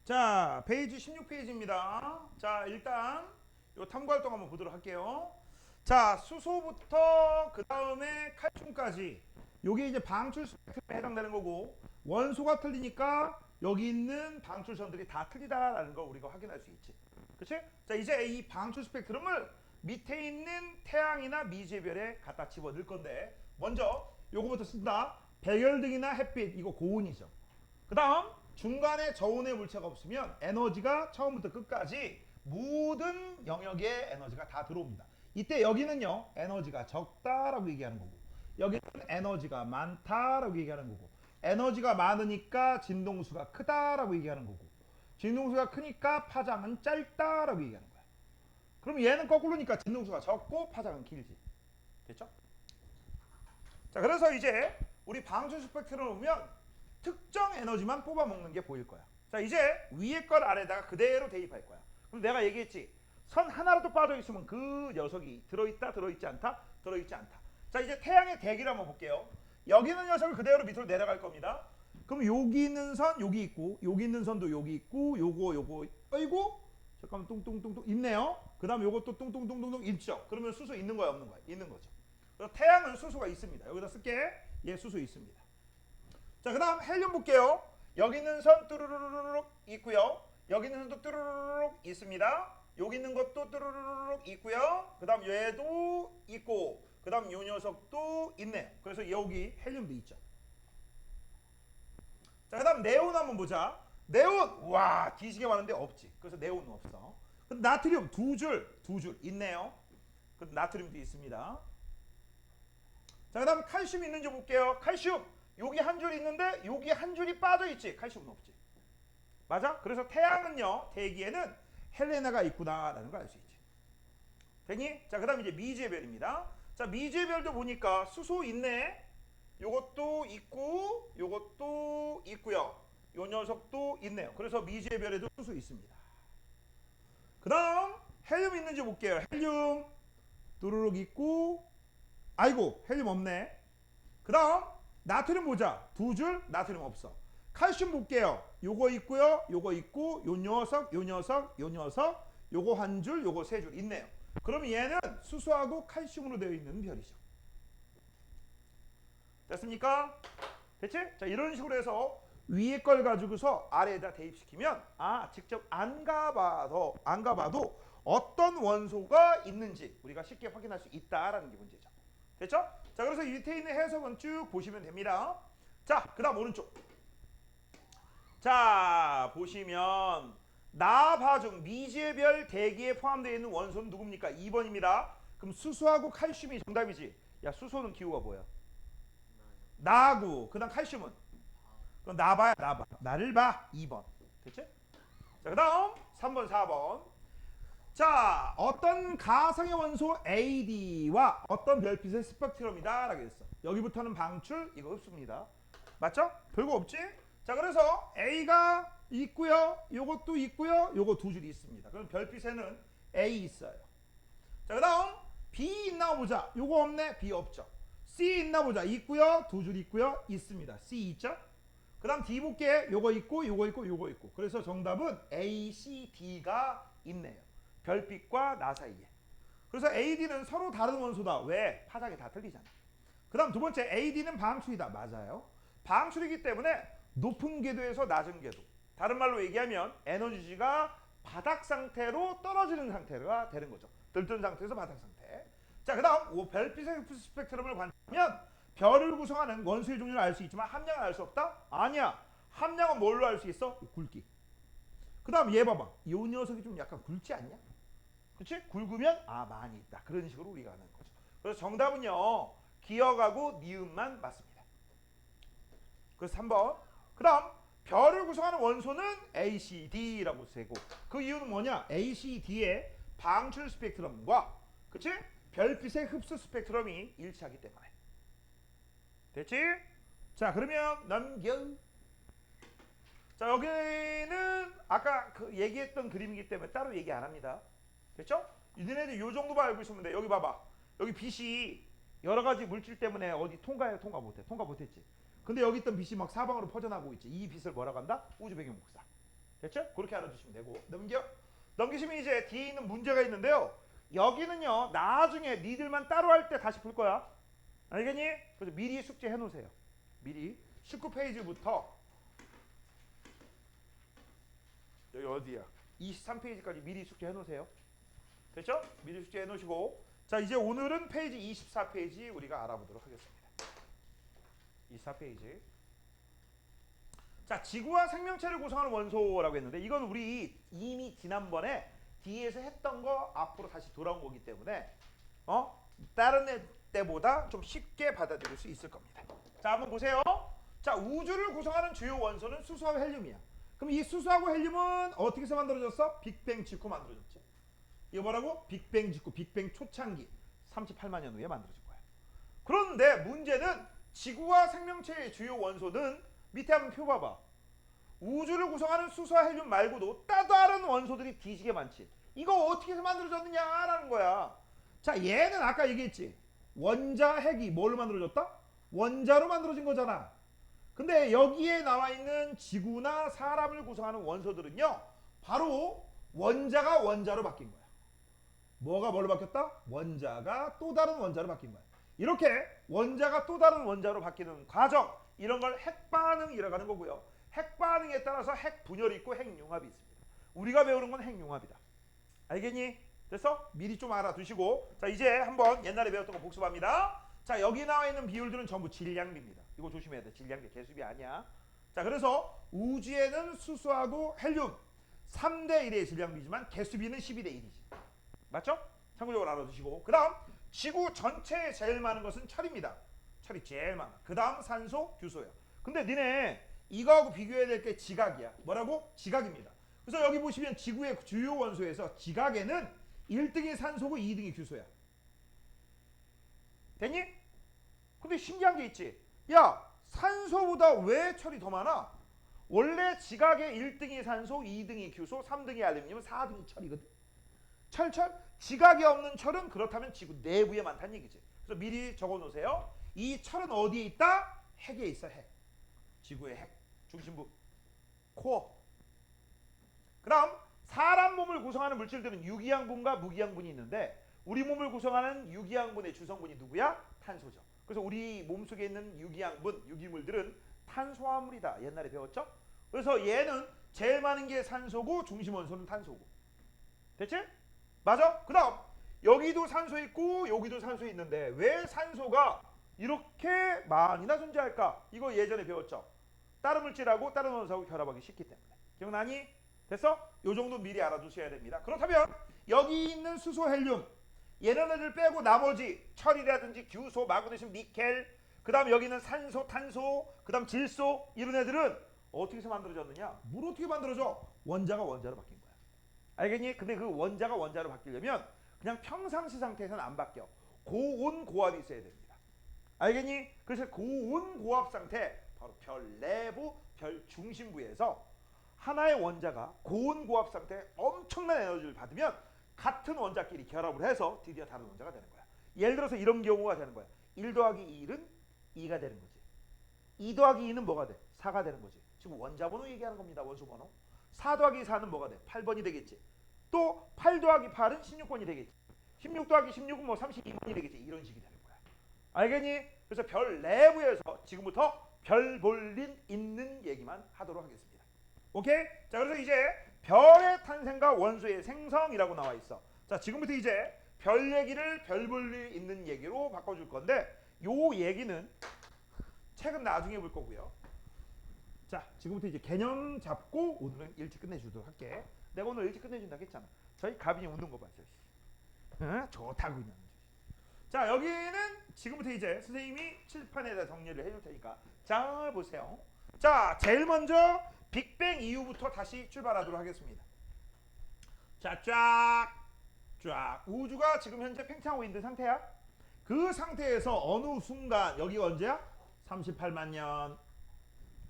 자, 페이지 16페이지입니다. 자, 일단 요 탐구 활동 한번 보도록 할게요. 자, 수소부터 그 다음에 칼슘까지 요게 이제 방출 스펙트럼에 해당되는 거고, 원소가 틀리니까 여기 있는 방출선들이 다 틀리다라는 거 우리가 확인할 수 있지. 그치? 자, 이제 이 방출 스펙트럼을 밑에 있는 태양이나 미지별에 갖다 집어 넣을 건데, 먼저 요거부터 쓴다. 백열등이나 햇빛, 이거 고온이죠. 그 다음 중간에 저온의 물체가 없으면 에너지가 처음부터 끝까지 모든 영역에 에너지가 다 들어옵니다. 이때 여기는요, 에너지가 적다라고 얘기하는 거고, 여기는 에너지가 많다라고 얘기하는 거고, 에너지가 많으니까 진동수가 크다라고 얘기하는 거고, 진동수가 크니까 파장은 짧다라고 얘기하는 거야. 그럼 얘는 거꾸로니까 진동수가 적고 파장은 길지. 됐죠? 자, 그래서 이제 우리 방출 스펙트럼을 보면 특정 에너지만 뽑아먹는 게 보일 거야. 자, 이제 위에 걸 아래다가 그대로 대입할 거야. 그럼 내가 얘기했지, 선 하나라도 빠져있으면 그 녀석이 들어있다, 들어있지 않다, 들어있지 않다. 자, 이제 태양의 대기를 한번 볼게요. 여기 있는 녀석을 그대로 밑으로 내려갈 겁니다. 그럼 여기 있는 선 여기 있고, 여기 있는 선도 여기 있고, 요거 어이구, 잠깐만, 뚱뚱뚱뚱 있네요. 그 다음 요것도 뚱뚱뚱뚱 있죠. 그러면 수소 있는 거야, 없는 거야? 있는 거죠. 그래서 태양은 수소가 있습니다. 여기다 쓸게. 얘 수소 있습니다. 자, 그 다음 헬륨 볼게요. 여기 있는 선 뚜루루루룩 있고요. 여기 있는 선도 뚜루루룩 있습니다. 여기 있는 것도 뚜루루룩 있고요. 그 다음 얘도 있고, 그 다음 요 녀석도 있네요. 그래서 여기 헬륨도 있죠. 자, 그 다음 네온 한번 보자. 네온, 와, 뒤지게 많은데 없지. 그래서 네온은 없어. 근데 나트륨 두 줄 있네요. 그 나트륨도 있습니다. 자, 그 다음 칼슘 있는지 볼게요. 칼슘, 여기 한 줄 있는데 여기 한 줄이 빠져있지. 칼슘은 없지. 맞아? 그래서 태양은요, 대기에는 헬레나가 있구나라는 걸 알 수 있지. 됐니? 자, 그 다음 이제 미지의 별입니다. 자, 미지의 별도 보니까 수소 있네. 요것도 있고, 요것도 있고요. 요 녀석도 있네요. 그래서 미지의 별에도 수소 있습니다. 그 다음 헬륨 있는지 볼게요. 헬륨 뚜루룩 있고, 아이고 헬륨 없네. 그 다음 나트륨 보자. 두 줄 나트륨 없어. 칼슘 볼게요. 요거 있고요, 요거 있고, 요 녀석, 요 녀석, 요 녀석, 요거 한 줄, 요거 세 줄 있네요. 그럼 얘는 수소하고 칼슘으로 되어 있는 별이죠. 됐습니까? 됐지? 자, 이런 식으로 해서 위에 걸 가지고서 아래에다 대입시키면, 아, 직접 안 가봐도 어떤 원소가 있는지 우리가 쉽게 확인할 수 있다라는 게 문제죠. 됐죠? 자, 그래서 이 밑에 있는 해석은 쭉 보시면 됩니다. 자, 그 다음 오른쪽. 자, 보시면 나바중 미지의 별 대기에 포함되어 있는 원소는 누굽니까? 2번입니다. 그럼 수소하고 칼슘이 정답이지. 야, 수소는 기호가 뭐야? 나고. 그 다음 칼슘은? 그럼 나봐야 나봐. 나를 봐. 2번. 됐지? 자, 그 다음 3번, 4번. 자, 어떤 가상의 원소 AD와 어떤 별빛의 스펙트럼이다 라고 했어. 여기부터는 방출, 이거 없습니다. 맞죠? 별거 없지? 자, 그래서 A가 있고요, 요것도 있고요, 요거 두 줄이 있습니다. 그럼 별빛에는 A 있어요. 자, 그 다음 B 있나 보자. 요거 없네. B 없죠. C 있나 보자. 있고요, 두 줄 있고요, 있습니다. C 있죠? 그 다음 D 볼게. 요거 있고, 요거 있고, 요거 있고. 그래서 정답은 A, C, D가 있네요. 별빛과 나 사이에. 그래서 AD는 서로 다른 원소다. 왜? 파장이 다 틀리잖아. 그 다음 두 번째, AD는 방출이다. 맞아요. 방출이기 때문에 높은 궤도에서 낮은 궤도. 다른 말로 얘기하면 에너지가 바닥 상태로 떨어지는 상태가 되는 거죠. 들뜬 상태에서 바닥 상태. 자, 그 다음 별빛의 스펙트럼을 관찰하면 별을 구성하는 원소의 종류를 알 수 있지만 함량을 알 수 없다? 아니야. 함량은 뭘로 알 수 있어? 굵기. 그 다음 얘 봐봐. 이 녀석이 좀 약간 굵지 않냐? 그렇지? 굵으면 아, 많이 있다. 그런 식으로 우리가 하는 거죠. 그래서 정답은요, 기억하고 니은만 맞습니다. 그래서 3번. 그 다음 별을 구성하는 원소는 ACD라고 쓰고, 그 이유는 뭐냐? ACD의 방출 스펙트럼과, 그치? 별빛의 흡수 스펙트럼이 일치하기 때문에. 됐지? 자, 그러면 넘겨. 자, 여기는 아까 그 얘기했던 그림이기 때문에 따로 얘기 안 합니다. 됐죠? 니네들 요 정도만 알고 있으면 돼. 여기 봐봐. 여기 빛이 여러 가지 물질 때문에 어디 통과 못해. 통과 못했지. 근데 여기 있던 빛이 막 사방으로 퍼져나가고 있지. 이 빛을 뭐라고 한다? 우주 배경 복사. 됐죠? 그렇게 알아두시면 되고 넘기시면 이제 뒤에 있는 문제가 있는데요. 여기는요 나중에 니들만 따로 할 때 다시 풀 거야. 알겠니? 그래서 미리 숙제 해놓으세요. 미리 19페이지부터 여기 어디야? 23페이지까지 미리 숙제 해놓으세요. 됐죠? 미리 숙제 해놓으시고 자 이제 오늘은 페이지 24페이지 우리가 알아보도록 하겠습니다. 24페이지 자 지구와 생명체를 구성하는 원소라고 했는데 이건 우리 이미 지난번에 뒤에서 했던 거 앞으로 다시 돌아온 거기 때문에 다른 때보다 좀 쉽게 받아들일 수 있을 겁니다. 자 한번 보세요. 자 우주를 구성하는 주요 원소는 수소하고 헬륨이야. 그럼 이 수소하고 헬륨은 어떻게 해서 만들어졌어? 빅뱅 직후 만들어졌지. 이거 뭐라고? 빅뱅 직후, 빅뱅 초창기 38만 년 후에 만들어진 거야. 그런데 문제는 지구와 생명체의 주요 원소는 밑에 한번 표 봐봐. 우주를 구성하는 수소와 헬륨 말고도 또 다른 원소들이 뒤지게 많지. 이거 어떻게 해서 만들어졌느냐라는 거야. 자 얘는 아까 얘기했지. 원자 핵이 뭘로 만들어졌다? 원자로 만들어진 거잖아. 근데 여기에 나와 있는 지구나 사람을 구성하는 원소들은요 바로 원자가 원자로 바뀐 거야. 뭐가 뭘로 바뀌었다? 원자가 또 다른 원자로 바뀐 거야. 이렇게 원자가 또 다른 원자로 바뀌는 과정 이런 걸 핵반응이라고 하는 거고요. 핵반응에 따라서 핵분열이 있고 핵융합이 있습니다. 우리가 배우는 건 핵융합이다. 알겠니? 됐어? 미리 좀 알아두시고 자 이제 한번 옛날에 배웠던 거 복습합니다. 자 여기 나와 있는 비율들은 전부 질량비입니다. 이거 조심해야 돼. 질량비 개수비 아니야. 자 그래서 우주에는 수소하고 헬륨 3대 1의 질량비지만 개수비는 12대 1이지. 맞죠? 참고적으로 알아두시고 그 다음 지구 전체에 제일 많은 것은 철입니다. 철이 제일 많아. 그 다음 산소, 규소야. 근데 니네 이거하고 비교해야 될 게 지각이야. 뭐라고? 지각입니다. 그래서 여기 보시면 지구의 주요 원소에서 지각에는 1등이 산소고 2등이 규소야. 됐니? 근데 신기한 게 있지. 야 산소보다 왜 철이 더 많아? 원래 지각의 1등이 산소, 2등이 규소, 3등이 알루미늄, 4등이 철이거든. 철. 지각이 없는 철은 그렇다면 지구 내부에 많다는 얘기지. 그래서 미리 적어놓으세요. 이 철은 어디에 있다? 핵에 있어. 핵. 지구의 핵. 중심부. 코어. 그 다음 사람 몸을 구성하는 물질들은 유기양분과 무기양분이 있는데 우리 몸을 구성하는 유기양분의 주성분이 누구야? 탄소죠. 그래서 우리 몸속에 있는 유기양분, 유기물들은 탄소화물이다. 옛날에 배웠죠? 그래서 얘는 제일 많은 게 산소고 중심 원소는 탄소고. 됐지? 맞아? 그 다음 여기도 산소 있고 여기도 산소 있는데 왜 산소가 이렇게 많이나 존재할까? 이거 예전에 배웠죠? 다른 물질하고 다른 원소하고 결합하기 쉽기 때문에. 기억나니? 됐어? 요 정도 미리 알아두셔야 됩니다. 그렇다면 여기 있는 수소, 헬륨 얘네들 빼고 나머지 철이라든지 규소, 마그네슘, 니켈 그 다음 여기는 산소, 탄소 그 다음 질소 이런 애들은 어떻게 해서 만들어졌느냐? 물 어떻게 만들어져? 원자가 원자로 바뀐 거야. 알겠니? 근데 그 원자가 원자로 바뀌려면 그냥 평상시 상태에서는 안 바뀌어. 고온 고압이 있어야 됩니다. 알겠니? 그래서 고온 고압 상태 바로 별 내부, 별 중심부에서 하나의 원자가 고온 고압 상태에 엄청난 에너지를 받으면 같은 원자끼리 결합을 해서 드디어 다른 원자가 되는 거야. 예를 들어서 이런 경우가 되는 거야. 1 더하기 1은 2가 되는 거지. 2 더하기 2는 뭐가 돼? 4가 되는 거지. 지금 원자번호 얘기하는 겁니다. 원소번호. 4 더하기 4는 뭐가 돼? 8번이 되겠지. 또 8 더하기 8은 16번이 되겠지. 16 더하기 16은 뭐 32번이 되겠지. 이런 식이 되는 거야. 알겠니? 그래서 별 내부에서 지금부터 별 볼일 있는 얘기만 하도록 하겠습니다. 오케이? 자 그래서 이제 별의 탄생과 원소의 생성이라고 나와 있어. 자 지금부터 이제 별 얘기를 별 볼일 있는 얘기로 바꿔줄 건데 요 얘기는 책은 나중에 볼 거고요. 자 지금부터 이제 개념 잡고 오늘은 일찍 끝내주도록 할게. 내가 오늘 일찍 끝내준다고 했잖아. 저희 가빈이 웃는 거 봤어요. 응? 좋다고 있는. 자 여기는 지금부터 이제 선생님이 칠판에다 정리를 해줄 테니까 잘 보세요. 자 제일 먼저 빅뱅 이후부터 다시 출발하도록 하겠습니다. 자 쫙 우주가 지금 현재 팽창하고 있는 상태야. 그 상태에서 어느 순간 여기가 언제야? 38만 년.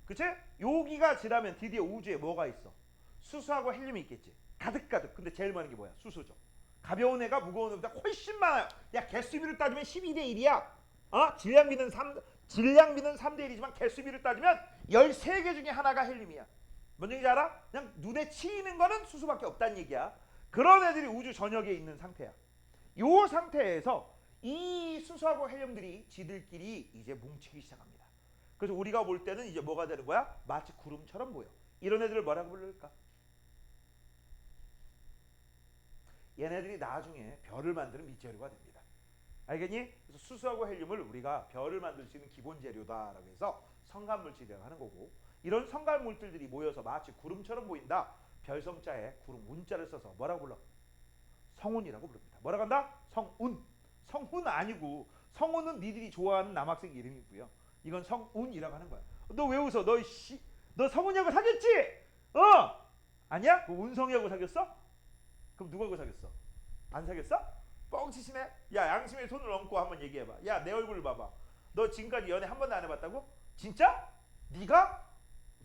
그치? 여기가 지나면 드디어 우주에 뭐가 있어? 수소하고 헬륨이 있겠지. 가득가득. 근데 제일 많은 게 뭐야? 수소죠. 가벼운 애가 무거운 애보다 훨씬 많아요. 야 개수비를 따지면 12대 1이야. 질량비는 3대 1이지만 개수비를 따지면 13개 중에 하나가 헬륨이야. 뭔 얘기인지 알아? 그냥 눈에 치이는 거는 수소밖에 없다는 얘기야. 그런 애들이 우주 전역에 있는 상태야. 이 상태에서 이 수소하고 헬륨들이 지들끼리 이제 뭉치기 시작합니다. 그래서 우리가 볼 때는 이제 뭐가 되는 거야? 마치 구름처럼 보여. 이런 애들을 뭐라고 부를까? 얘네들이 나중에 별을 만드는 밑재료가 됩니다. 알겠니? 그래서 수소하고 헬륨을 우리가 별을 만들 수 있는 기본 재료다라고 해서 성간물질이라고 하는 거고, 이런 성간물질들이 모여서 마치 구름처럼 보인다. 별성자에 구름 운자를 써서 뭐라고 불러? 성운이라고 부릅니다. 뭐라고 한다? 성운. 성훈 아니고, 성운은 니들이 좋아하는 남학생 이름이고요. 이건 성운이라고 하는 거야. 너 왜 웃어? 너 성운이하고 사귀었지? 아니야? 그 운성이하고 사귀었어? 그럼 누구하고 사귀었어? 안 사귀었어? 뻥치시네. 야, 양심에 손을 얹고 한번 얘기해봐. 야, 내 얼굴을 봐봐. 너 지금까지 연애 한 번도 안 해봤다고? 진짜? 네가?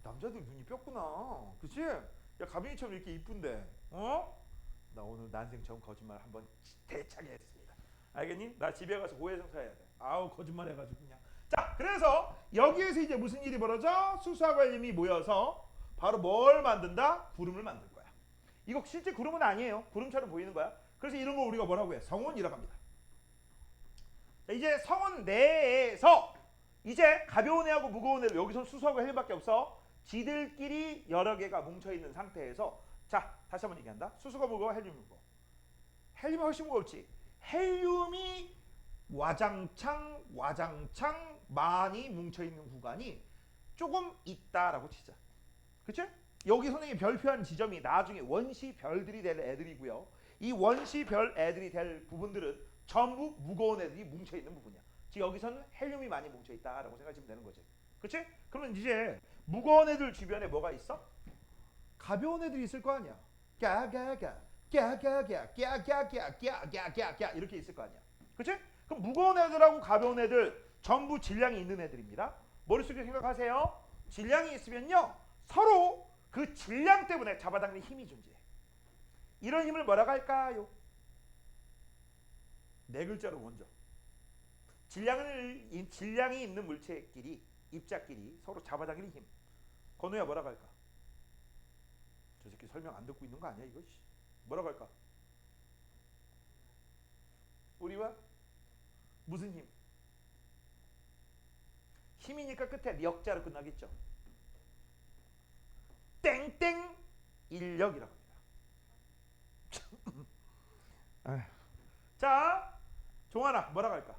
남자들 눈이 뼈구나. 그치? 야, 가빈이처럼 이렇게 이쁜데, 나 오늘 난생 처음 거짓말 한번 대차게 했습니다. 알겠니? 나 집에 가서 고해성사해야 돼. 아우, 거짓말 해가지고 그냥. 자, 그래서 여기에서 이제 무슨 일이 벌어져? 수소하고 헬륨이 모여서 바로 뭘 만든다? 구름을 만들 거야. 이거 실제 구름은 아니에요. 구름처럼 보이는 거야. 그래서 이런 거 우리가 뭐라고 해? 성운이라고 합니다. 자, 이제 성운 내에서 이제 가벼운 애하고 무거운 애를, 여기서 수소하고 헬륨밖에 없어. 지들끼리 여러 개가 뭉쳐있는 상태에서, 자, 다시 한번 얘기한다. 수소가 무거워, 헬륨이 무거워. 헬륨이 훨씬 무겁지. 헬륨이 와장창 많이 뭉쳐있는 구간이 조금 있다라고 치자. 그치? 여기 선생님이 별표한 지점이 나중에 원시 별들이 될 애들이고요. 이 원시 별 애들이 될 부분들은 전부 무거운 애들이 뭉쳐있는 부분이야. 즉 여기서는 헬륨이 많이 뭉쳐있다라고 생각하시면 되는 거지. 그치? 그러면 이제 무거운 애들 주변에 뭐가 있어? 가벼운 애들이 있을 거 아니야. 깨깨깨깨깨깨깨깨깨깨깨깨깨깨깨깨 이렇게 있을 거 아니야. 그치? 그럼 무거운 애들하고 가벼운 애들 전부 질량이 있는 애들입니다. 머릿속에 생각하세요. 질량이 있으면요, 서로 그 질량 때문에 잡아당기는 힘이 존재해. 이런 힘을 뭐라고 할까요? 네 글자로 먼저. 질량이 있는 물체끼리, 입자끼리 서로 잡아당기는 힘. 건우야, 뭐라고 할까? 저 새끼 설명 안 듣고 있는 거 아니야 이거? 뭐라고 할까? 우리와 무슨 힘? 힘이니까 끝에 역자로 끝나겠죠. 땡땡 인력이라고 합니다. 자, 종환아, 뭐라고 할까?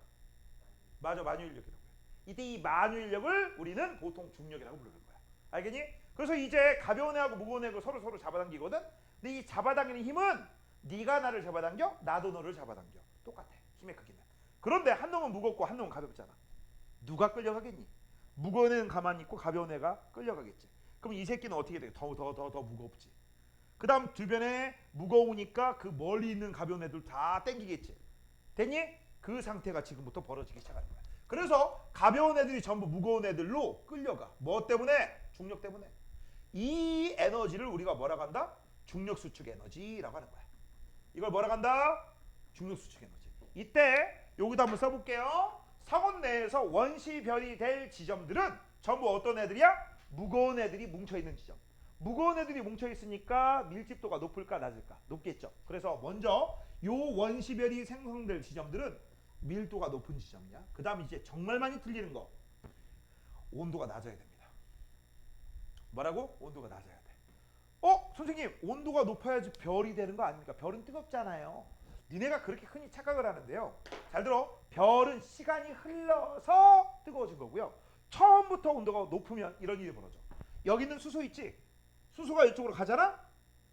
맞아, 만유인력이라고 해요. 이때 이 만유인력을 우리는 보통 중력이라고 부르는 거야. 알겠니? 그래서 이제 가벼운 애하고 무거운 애하고 서로 잡아당기거든. 근데 이 잡아당기는 힘은 네가 나를 잡아당겨, 나도 너를 잡아당겨. 똑같아, 힘의 크기는. 그런데 한 놈은 무겁고 한 놈은 가볍잖아. 누가 끌려가겠니? 무거운 애는 가만히 있고 가벼운 애가 끌려가겠지. 그럼 이 새끼는 어떻게 돼? 더 무겁지. 그 다음 주변에 무거우니까 그 멀리 있는 가벼운 애들 다 땡기겠지. 됐니? 그 상태가 지금부터 벌어지기 시작하는 거야. 그래서 가벼운 애들이 전부 무거운 애들로 끌려가. 뭐 때문에? 중력 때문에. 이 에너지를 우리가 뭐라고 한다? 중력 수축 에너지라고 하는 거야. 이걸 뭐라고 한다? 중력 수축 에너지. 이때 여기다 한번 써볼게요. 성운 내에서 원시별이 될 지점들은 전부 어떤 애들이야? 무거운 애들이 뭉쳐있는 지점. 무거운 애들이 뭉쳐있으니까 밀집도가 높을까 낮을까? 높겠죠. 그래서 먼저 요 원시별이 생성될 지점들은 밀도가 높은 지점이야. 그 다음 이제 정말 많이 틀리는 거, 온도가 낮아야 됩니다. 뭐라고? 온도가 낮아야 돼. 선생님, 온도가 높아야지 별이 되는 거 아닙니까? 별은 뜨겁잖아요. 니네가 그렇게 흔히 착각을 하는데요. 잘 들어. 별은 시간이 흘러서 뜨거워진 거고요. 처음부터 온도가 높으면 이런 일이 벌어져. 여기 있는 수소 있지? 수소가 이쪽으로 가잖아?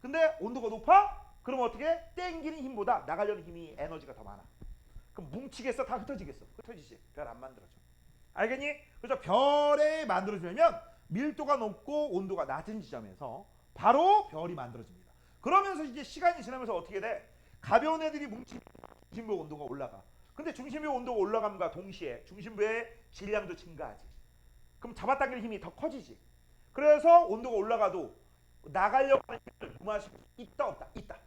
근데 온도가 높아? 그럼 어떻게? 땡기는 힘보다 나가려는 힘이, 에너지가 더 많아. 그럼 뭉치겠어? 다 흩어지겠어? 흩어지지. 별 안 만들어져. 알겠니? 그래서 별에 만들어지려면 밀도가 높고 온도가 낮은 지점에서 바로 별이 만들어집니다. 그러면서 이제 시간이 지나면서 어떻게 돼? 가벼운 애들이 뭉치면 중심부 온도가 올라가. 근데 중심부 온도가 올라감과 동시에 중심부의 질량도 증가하지. 그럼 잡아당기는 힘이 더 커지지. 그래서 온도가 올라가도 나가려고 하는 힘을 무마할 수 있다 없다? 있다.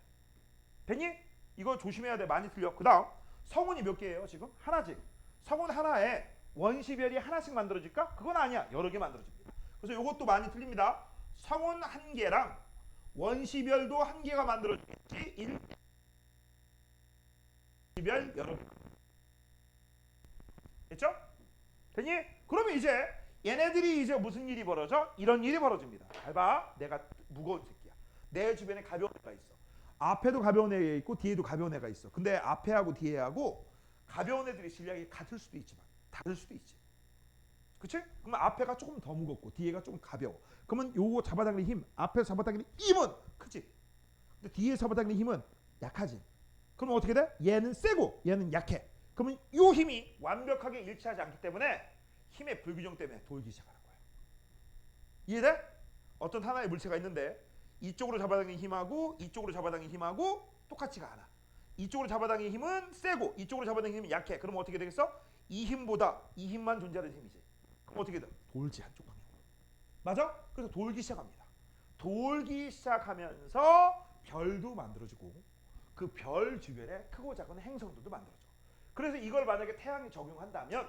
됐니? 이거 조심해야 돼. 많이 틀려. 그 다음 성운이 몇 개예요 지금? 하나지. 성운 하나에 원시별이 하나씩 만들어질까? 그건 아니야. 여러 개 만들어집니다. 그래서 이것도 많이 틀립니다. 성운 한 개랑 원시별도 한 개가 만들어지겠지. 일별 여러 개. 됐죠? 됐니? 그러면 이제 얘네들이 이제 무슨 일이 벌어져? 이런 일이 벌어집니다. 잘 봐. 내가 무거운 새끼야. 내 주변에 가벼운 애가 있어. 앞에도 가벼운 애가 있고 뒤에도 가벼운 애가 있어. 근데 앞에하고 뒤에하고 가벼운 애들이 실력이 같을 수도 있지만 다를 수도 있지. 그치? 그러면 앞에가 조금 더 무겁고 뒤에가 조금 가벼워. 그러면 요거 잡아당기는 힘, 앞에서 잡아당기는 힘은 크지. 근데 뒤에 잡아당기는 힘은 약하지. 그러면 어떻게 돼? 얘는 세고 얘는 약해. 그러면 요 힘이 완벽하게 일치하지 않기 때문에 힘의 불균형 때문에 돌기 시작하는 거야. 이해돼? 어떤 하나의 물체가 있는데 이쪽으로 잡아당기는 힘하고 이쪽으로 잡아당기는 힘하고 똑같지가 않아. 이쪽으로 잡아당기는 힘은 세고 이쪽으로 잡아당기는 힘은 약해. 그러면 어떻게 되겠어? 이 힘보다 이 힘만 존재하는 힘이지. 그럼 어떻게 돼? 돌지 한쪽 방향으로. 맞아? 그래서 돌기 시작합니다. 돌기 시작하면서 별도 만들어지고 그 별 주변에 크고 작은 행성들도 만들어져. 그래서 이걸 만약에 태양에 적용한다면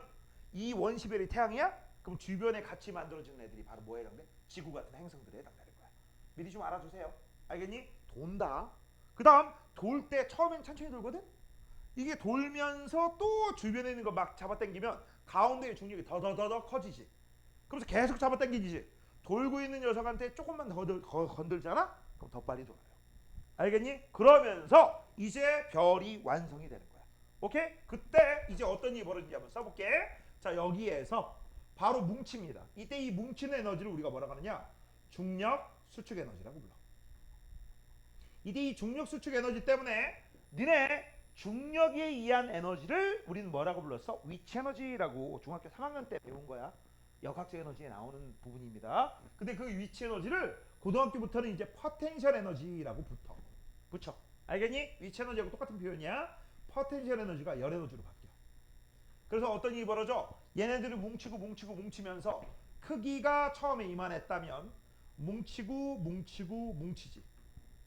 이 원시별이 태양이야? 그럼 주변에 같이 만들어지는 애들이 바로 뭐에 해당돼? 지구 같은 행성들에 해당되는 거야. 미리 좀 알아주세요. 알겠니? 돈다. 그 다음 돌 때 처음엔 천천히 돌거든? 이게 돌면서 또 주변에 있는 거 막 잡아당기면 가운데의 중력이 더더더더 커지지. 그러면서 계속 잡아당기지. 돌고 있는 녀석한테 조금만 더 건들잖아? 그럼 더 빨리 돌아요. 알겠니? 그러면서 이제 별이 완성이 되는 거야. 오케이? 그때 이제 어떤 일이 벌어지는지 한번 써볼게. 자, 여기에서 바로 뭉칩니다. 이때 이 뭉치는 에너지를 우리가 뭐라고 하느냐? 중력 수축 에너지라고 불러. 이때 이 중력 수축 에너지 때문에 니네 중력에 의한 에너지를 우리는 뭐라고 불렀어? 위치 에너지라고 중학교 3학년 때 배운 거야. 역학적 에너지에 나오는 부분입니다. 근데 그 위치 에너지를 고등학교부터는 이제 포텐셜 에너지라고 붙여. 알겠니? 위치 에너지하고 똑같은 표현이야. 포텐셜 에너지가 열 에너지로 바뀌어. 그래서 어떤 일이 벌어져? 얘네들이 뭉치면서 크기가 처음에 이만했다면 뭉치지.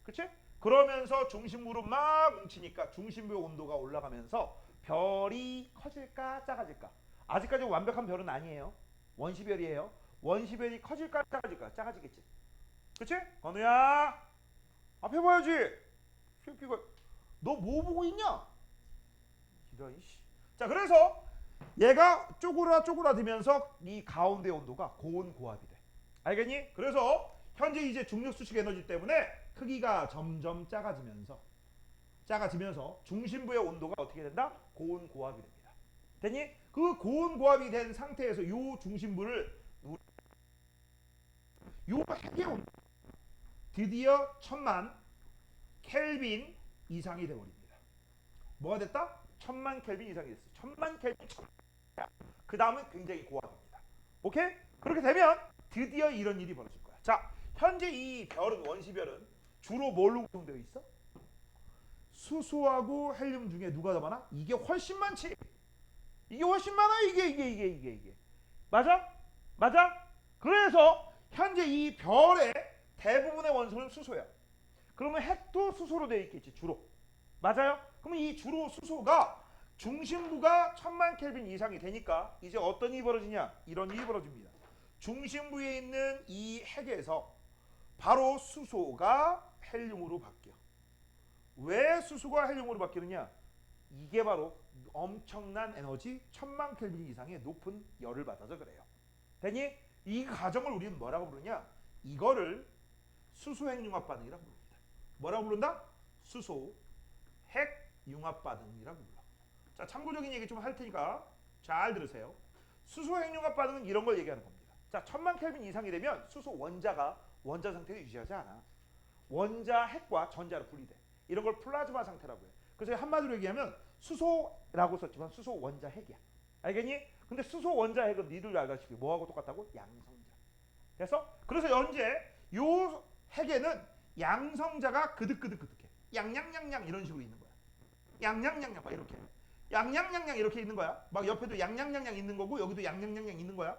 그치? 그러면서 중심부로 막 뭉치니까 중심부의 온도가 올라가면서 별이 커질까 작아질까? 아직까지 완벽한 별은 아니에요. 원시별이에요. 원시별이 커질까 작아질까? 작아지겠지. 그치? 건우야 앞에 봐야지. 새끼가 너 뭐 보고 있냐? 이런 씨. 자, 그래서 얘가 쪼그라들면서 이 가운데 온도가 고온 고압이 돼. 알겠니? 그래서 현재 이제 중력 수축 에너지 때문에 크기가 점점 작아지면서 중심부의 온도가 어떻게 된다? 고온 고압이 됩니다. 됐니? 그 고온 고압이 된 상태에서 요 중심부를 요 핵의 온도 드디어 1000만 켈빈 이상이 되어버립니다. 뭐가 됐다? 1000만 켈빈 이상이 됐어. 1000만 켈빈. 그 다음은 굉장히 고압입니다. 오케이? 그렇게 되면 드디어 이런 일이 벌어질 거야. 자, 현재 이 별은 원시별은 주로 뭘로 구성되어 있어? 수소하고 헬륨 중에 누가 더 많아? 이게 훨씬 많지. 이게 훨씬 많아. 이게. 맞아? 그래서 현재 이 별의 대부분의 원소는 수소야. 그러면 핵도 수소로 되어 있겠지, 주로. 맞아요? 그러면 이 주로 수소가 중심부가 1000만 켈빈 이상이 되니까 이제 어떤 일이 벌어지냐? 이런 일이 벌어집니다. 중심부에 있는 이 핵에서 바로 수소가 헬륨으로 바뀌어. 왜 수소가 헬륨으로 바뀌느냐? 이게 바로 엄청난 에너지 1000만 켈빈 이상의 높은 열을 받아서 그래요. 됐니? 이 과정을 우리는 뭐라고 부르냐? 이거를 수소 핵융합 반응이라고 부릅니다. 뭐라고 부른다? 수소 핵융합 반응이라고 불러. 자, 참고적인 얘기 좀 할 테니까 잘 들으세요. 수소 핵융합 반응은 이런 걸 얘기하는 겁니다. 자, 1000만 켈빈 이상이 되면 수소 원자가 원자 상태를 유지하지 않아. 원자 핵과 전자로 분리돼. 이런 걸 플라즈마 상태라고 해요. 그래서 한마디로 얘기하면 수소라고 썼지만 수소 원자 핵이야. 알겠니? 근데 수소 원자 핵은 니들 알다시피 뭐하고 똑같다고? 양성자. 그래서 현재 요 핵에는 양성자가 그득그득해. 양양양양 이런 식으로 있는 거야. 양양양양 막 이렇게. 양양양양 이렇게 있는 거야. 막 옆에도 양양양양 있는 거고 여기도 양양양양 있는 거야.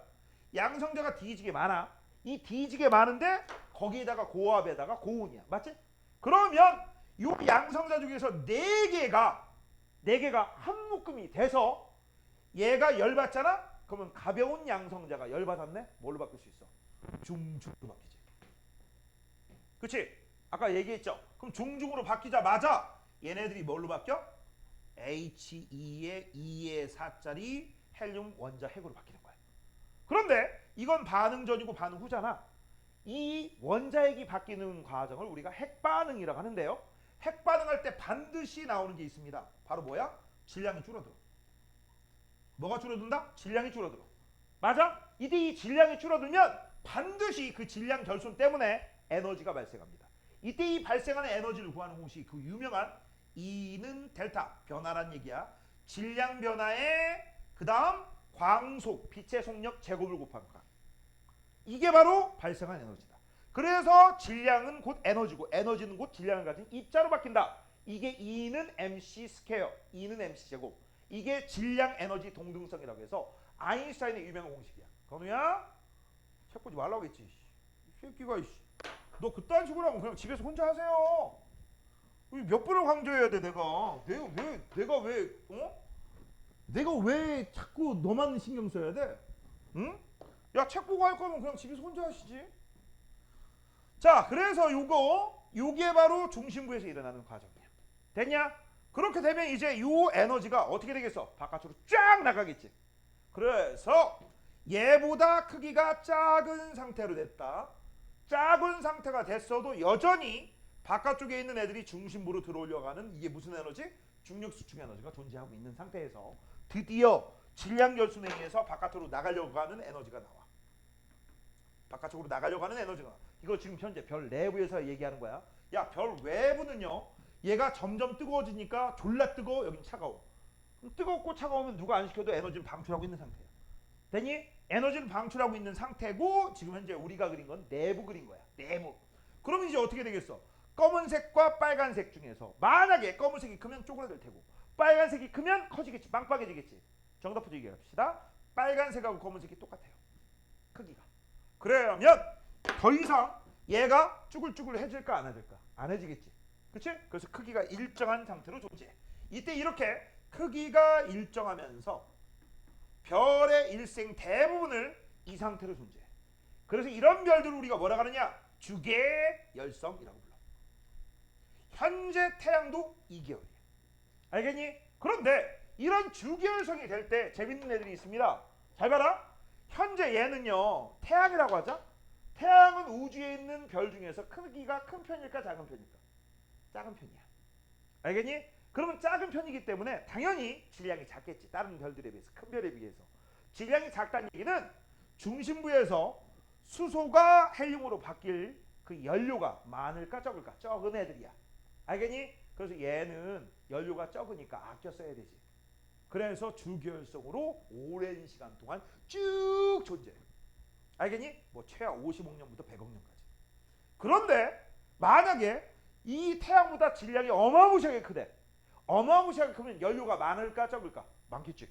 양성자가 뒤지게 많아. 이 뒤지게 많은데 거기에다가 고압에다가 고온이야. 맞지? 그러면 요 양성자 중에서 네 개가 한 묶음이 돼서 얘가 열받잖아? 그러면 가벼운 양성자가 열받았네? 뭘로 바뀔 수 있어? 중축으로 바뀌지. 그치? 아까 얘기했죠. 그럼 중중으로 바뀌자마자 얘네들이 뭘로 바뀌어? He2의 2의 4짜리 헬륨 원자 핵으로 바뀌는 거야. 그런데 이건 반응 전이고 반응 후잖아. 이 원자핵이 바뀌는 과정을 우리가 핵반응이라고 하는데요. 핵반응할 때 반드시 나오는 게 있습니다. 바로 뭐야? 질량이 줄어들어. 뭐가 줄어든다? 질량이 줄어들어. 맞아? 이때 이 질량이 줄어들면 반드시 그 질량 결손 때문에 에너지가 발생합니다. 이때 이 발생하는 에너지를 구하는 공식이 그 유명한 E는 델타 변화란 얘기야. 질량 변화에 그 다음 광속 빛의 속력 제곱을 곱한 거야. 이게 바로 발생한 에너지다. 그래서 질량은 곧 에너지고 에너지는 곧 질량을 가진 입자로 바뀐다. 이게 E는 mc 스퀘어, E는 mc 제곱. 이게 질량 에너지 동등성이라고 해서 아인슈타인의 유명한 공식이야. 건우야, 책 보지 말라고 했지. 이 새끼가 너 그딴 식으로 하면 그냥 집에서 혼자 하세요. 몇 번을 강조해야 돼 내가. 내가 왜 자꾸 너만 신경 써야 돼? 응? 야, 책 보고 할 거면 그냥 집에서 혼자 하시지. 자, 그래서 요게 바로 중심부에서 일어나는 과정이야. 됐냐? 그렇게 되면 이제 요 에너지가 어떻게 되겠어? 바깥으로 쫙 나가겠지. 그래서 얘보다 크기가 작은 상태로 됐다. 작은 상태가 됐어도 여전히 바깥쪽에 있는 애들이 중심부로 들어오려고 하는 이게 무슨 에너지? 중력 수축 에너지가 존재하고 있는 상태에서 드디어 질량 결손에 의해서 바깥으로 나가려고 하는 에너지가 나와. 바깥쪽으로 나가려고 하는 에너지가 나와. 이거 지금 현재 별 내부에서 얘기하는 거야. 야, 별 외부는요. 얘가 점점 뜨거워지니까 졸라 뜨거워. 여긴 차가워. 뜨겁고 차가우면 누가 안 시켜도 에너지를 방출하고 있는 상태야. 되니? 에너지를 방출하고 있는 상태고 지금 현재 우리가 그린 건 내부 그린 거야. 내부. 그럼 이제 어떻게 되겠어? 검은색과 빨간색 중에서 만약에 검은색이 크면 쪼그라들 테고 빨간색이 크면 커지겠지. 빵빵해지겠지. 정답부터 얘기합시다. 빨간색하고 검은색이 똑같아요. 크기가. 그러면 더 이상 얘가 쭈글쭈글해질까 안 해질까? 안 해지겠지. 그치? 그래서 크기가 일정한 상태로 존재해. 이때 이렇게 크기가 일정하면서 별의 일생 대부분을 이 상태로 존재해. 그래서 이런 별들을 우리가 뭐라 하느냐? 주계열성이라고 불러. 현재 태양도 2개월이야. 알겠니? 그런데 이런 주계열성이 될 때 재밌는 애들이 있습니다. 잘 봐라. 현재 얘는요. 태양이라고 하자. 태양은 우주에 있는 별 중에서 크기가 큰 편일까 작은 편일까? 작은 편이야. 알겠니? 그러면 작은 편이기 때문에 당연히 질량이 작겠지. 다른 별들에 비해서. 큰 별에 비해서. 질량이 작다는 얘기는 중심부에서 수소가 헬륨으로 바뀔 그 연료가 많을까 적을까? 적은 애들이야. 알겠니? 그래서 얘는 연료가 적으니까 아껴 써야 되지. 그래서 주계열성으로 오랜 시간 동안 쭉 존재해. 알겠니? 뭐 최하 50억 년부터 100억 년까지. 그런데 만약에 이 태양보다 질량이 어마무시하게 크대. 어마무시하게 크면 연료가 많을까 적을까? 많겠지.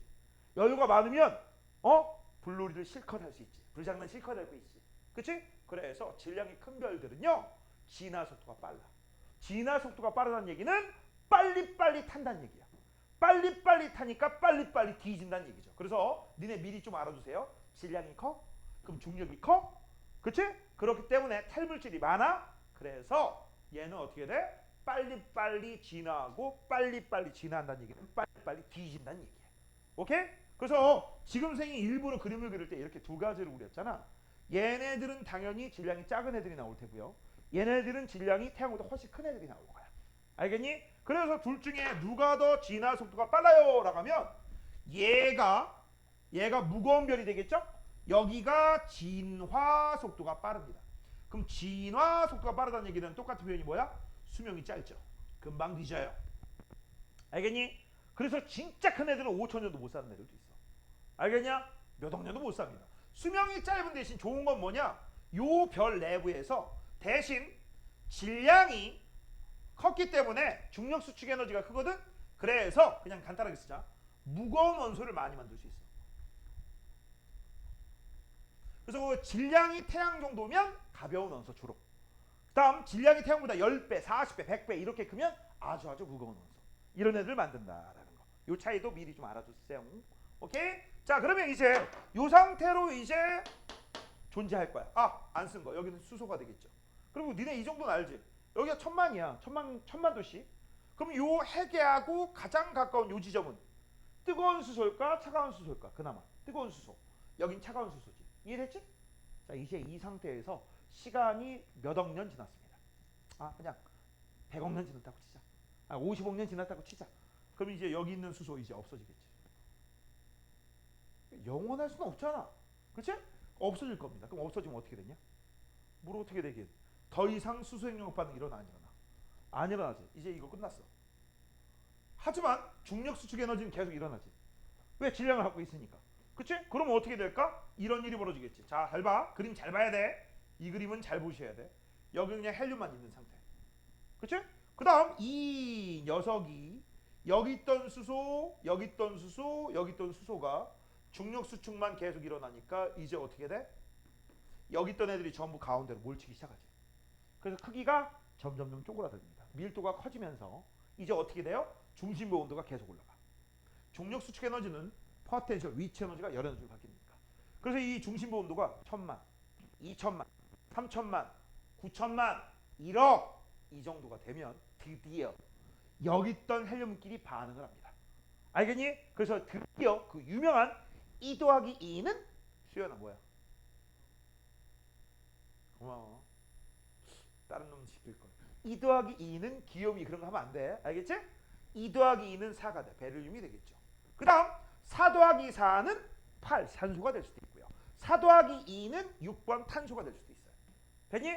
연료가 많으면 불놀이를 실컷 할 수 있지. 불장난 실컷 할 수 있지. 그치? 그래서 질량이 큰 별들은요. 진화 속도가 빨라. 진화 속도가 빠르다는 얘기는 빨리빨리 탄다는 얘기야. 빨리빨리 타니까 빨리빨리 뒤진다는 얘기죠. 그래서 니네 미리 좀 알아두세요. 질량이 커? 그럼 중력이 커? 그치? 그렇기 때문에 탈물질이 많아? 그래서 얘는 어떻게 돼? 빨리빨리 진화하고 빨리빨리 진화한다는 얘기는 빨리빨리 뒤진다는 얘기야. 오케이? 그래서 지금 선생님이 일부러 그림을 그릴 때 이렇게 두 가지를 그렸잖아. 얘네들은 당연히 질량이 작은 애들이 나올 테고요. 얘네들은 질량이 태양보다 훨씬 큰 애들이 나올 거야. 알겠니? 그래서 둘 중에 누가 더 진화 속도가 빨라요? 라고 하면 얘가 무거운 별이 되겠죠? 여기가 진화 속도가 빠릅니다. 그럼 진화 속도가 빠르다는 얘기는 똑같은 표현이 뭐야? 수명이 짧죠. 금방 뒤져요. 알겠니? 그래서 진짜 큰 애들은 5천 년도 못 사는 애들도 있어. 알겠냐? 몇 억 년도 못 삽니다. 수명이 짧은 대신 좋은 건 뭐냐? 요 별 내부에서 대신 질량이 컸기 때문에 중력 수축 에너지가 크거든? 그래서 그냥 간단하게 쓰자. 무거운 원소를 많이 만들 수 있어. 그래서 그 질량이 태양 정도면 가벼운 원소 주로. 그 다음 질량이 태양보다 10배, 40배, 100배 이렇게 크면 아주 무거운 원소. 이런 애들 만든다라는 거. 요 차이도 미리 좀 알아두세요. 오케이? 자, 그러면 이제 요 상태로 이제 존재할 거야. 안 쓴 거. 여기는 수소가 되겠죠. 그리고 니네 이 정도는 알지? 여기가 천만이야. 천만 도시. 그럼 요 해계하고 가장 가까운 요 지점은 뜨거운 수소일까 차가운 수소일까? 그나마 뜨거운 수소. 여긴 차가운 수소지. 이해됐지? 자, 이제 이 상태에서 시간이 몇 억 년 지났습니다. 아, 그냥 100억 년 지났다고 치자. 50억 년 지났다고 치자. 그럼 이제 여기 있는 수소 이제 없어지겠지. 영원할 수는 없잖아. 그렇지? 없어질 겁니다. 그럼 없어지면 어떻게 되냐? 물 어떻게 되긴? 더 이상 수소 핵융합 반응 일어나 안 일어나? 안 일어나지. 이제 이거 끝났어. 하지만 중력 수축 에너지는 계속 일어나지. 왜? 질량을 갖고 있으니까. 그치? 그러면 어떻게 될까? 이런 일이 벌어지겠지. 자, 잘 봐. 그림 잘 봐야 돼. 이 그림은 잘 보셔야 돼. 여기 그냥 헬륨만 있는 상태. 그치? 그 다음 이 녀석이 여기 있던 수소, 여기 있던 수소, 여기 있던 수소가 중력 수축만 계속 일어나니까 이제 어떻게 돼? 여기 있던 애들이 전부 가운데로 몰치기 시작하지. 그래서 크기가 점점점 쪼그라듭니다. 밀도가 커지면서 이제 어떻게 돼요? 중심부 온도가 계속 올라가. 중력 수축 에너지는 포텐셜 위치 에너지가 열 에너지로 바뀝니다. 그래서 이 중심부 온도가 1000만, 2000만, 3000만, 9000만, 1억 이 정도가 되면 드디어 여기 있던 헬륨끼리 반응을 합니다. 알겠니? 그래서 드디어 그 유명한 2 더하기 2는 수연아 뭐야? 고마워. 다른 놈 시킬 걸. 2 더하기 2는 귀요미 그런 거 하면 안 돼. 알겠지? 2 더하기 2는 4가 돼. 베릴륨이 되겠죠. 그 다음 4 더하기 4는 8 산소가 될 수도 있고요. 4 더하기 2는 6번 탄소가 될 수도 있어요. 됐니?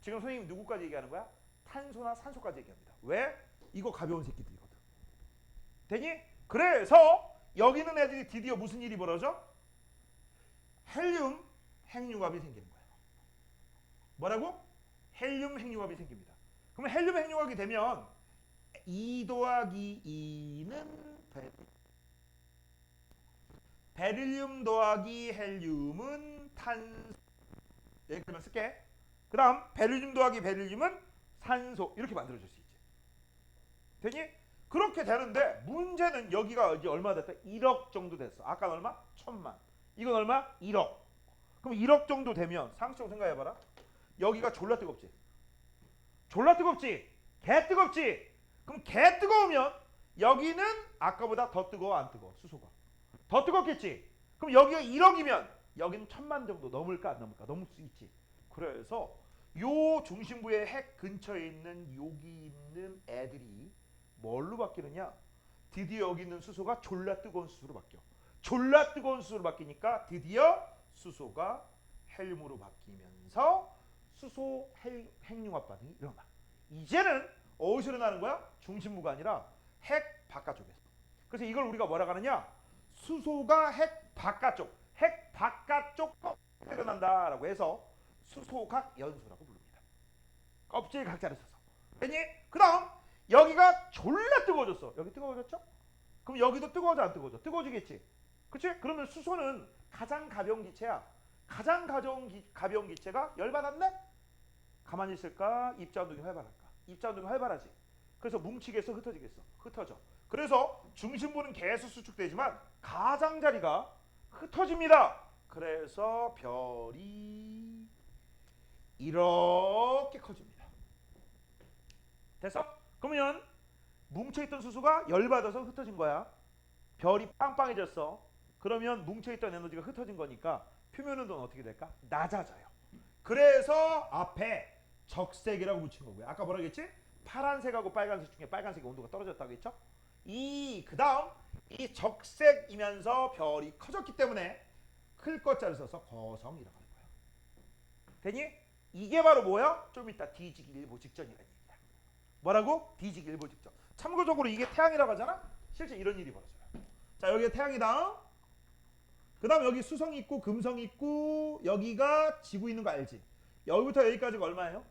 지금 선생님 누구까지 얘기하는 거야? 탄소나 산소까지 얘기합니다. 왜? 이거 가벼운 새끼들이거든. 됐니? 그래서 여기 있는 애들이 드디어 무슨 일이 벌어져? 헬륨 핵융합이 생기는 거예요. 뭐라고? 헬륨 핵융합이 생깁니다. 그러면 헬륨 핵융합이 되면 2 더하기 2는 베릴륨 더하기 헬륨은 탄소. 여기까지만 쓸게. 그 다음 베릴륨 더하기 베릴륨은 산소. 이렇게 만들어줄 수 있지. 되니? 그렇게 되는데 문제는 여기가 이제 얼마 됐다? 1억 정도 됐어. 아까 얼마? 1000만. 이건 얼마? 1억. 그럼 1억 정도 되면 상식적으로 생각해봐라. 여기가 졸라 뜨겁지? 졸라 뜨겁지? 개 뜨겁지? 그럼 개 뜨거우면 여기는 아까보다 더 뜨거워 안 뜨거워? 수소가 더 뜨겁겠지? 그럼 여기가 1억이면 여기는 1000만 정도 넘을까 안 넘을까? 넘을 수 있지. 그래서 요 중심부의 핵 근처에 있는 여기 있는 애들이 뭘로 바뀌느냐? 드디어 여기 있는 수소가 졸라 뜨거운 수소로 바뀌어. 졸라 뜨거운 수소로 바뀌니까 드디어 수소가 헬륨으로 바뀌면서 수소 핵융합 반응이 일어나. 이제는 어디서 일어나는 거야? 중심부가 아니라 핵 바깥쪽에서. 그래서 이걸 우리가 뭐라고 하느냐? 수소가 핵 바깥쪽 일어난다라고 해서 수소각 연소라고 부릅니다. 껍질 각자를 써서. 됐니? 그 다음 여기가 졸라 뜨거워졌어. 여기 뜨거워졌죠? 그럼 여기도 뜨거워져 안 뜨거워져? 뜨거워지겠지. 그치? 그러면 수소는 가장 가벼운 기체야. 가장 가벼운 기체가 열받았네? 가만히 있을까? 입자운동이 활발할까? 입자운동이 활발하지. 그래서 뭉치겠어? 흩어지겠어? 흩어져. 그래서 중심부는 계속 수축되지만 가장자리가 흩어집니다. 그래서 별이 이렇게 커집니다. 됐어? 그러면 뭉쳐있던 수소가 열받아서 흩어진 거야. 별이 빵빵해졌어. 그러면 뭉쳐있던 에너지가 흩어진 거니까 표면 온도는 어떻게 될까? 낮아져요. 그래서 앞에 적색이라고 붙인 거고요. 아까 뭐라고 했지? 파란색하고 빨간색 중에 빨간색의 온도가 떨어졌다고 했죠? 그 다음 이 적색이면서 별이 커졌기 때문에 클 것자를 써서 거성이라고 하는 거야. 되니? 이게 바로 뭐야? 좀 이따 뒤지기 일보 직전이라는 얘기야. 뭐라고? 뒤지기 일보 직전. 참고적으로 이게 태양이라고 하잖아? 실제 이런 일이 벌어져요. 자, 여기가 태양이다. 그 다음 여기 수성이 있고 금성이 있고 여기가 지구 있는 거 알지? 여기부터 여기까지가 얼마예요?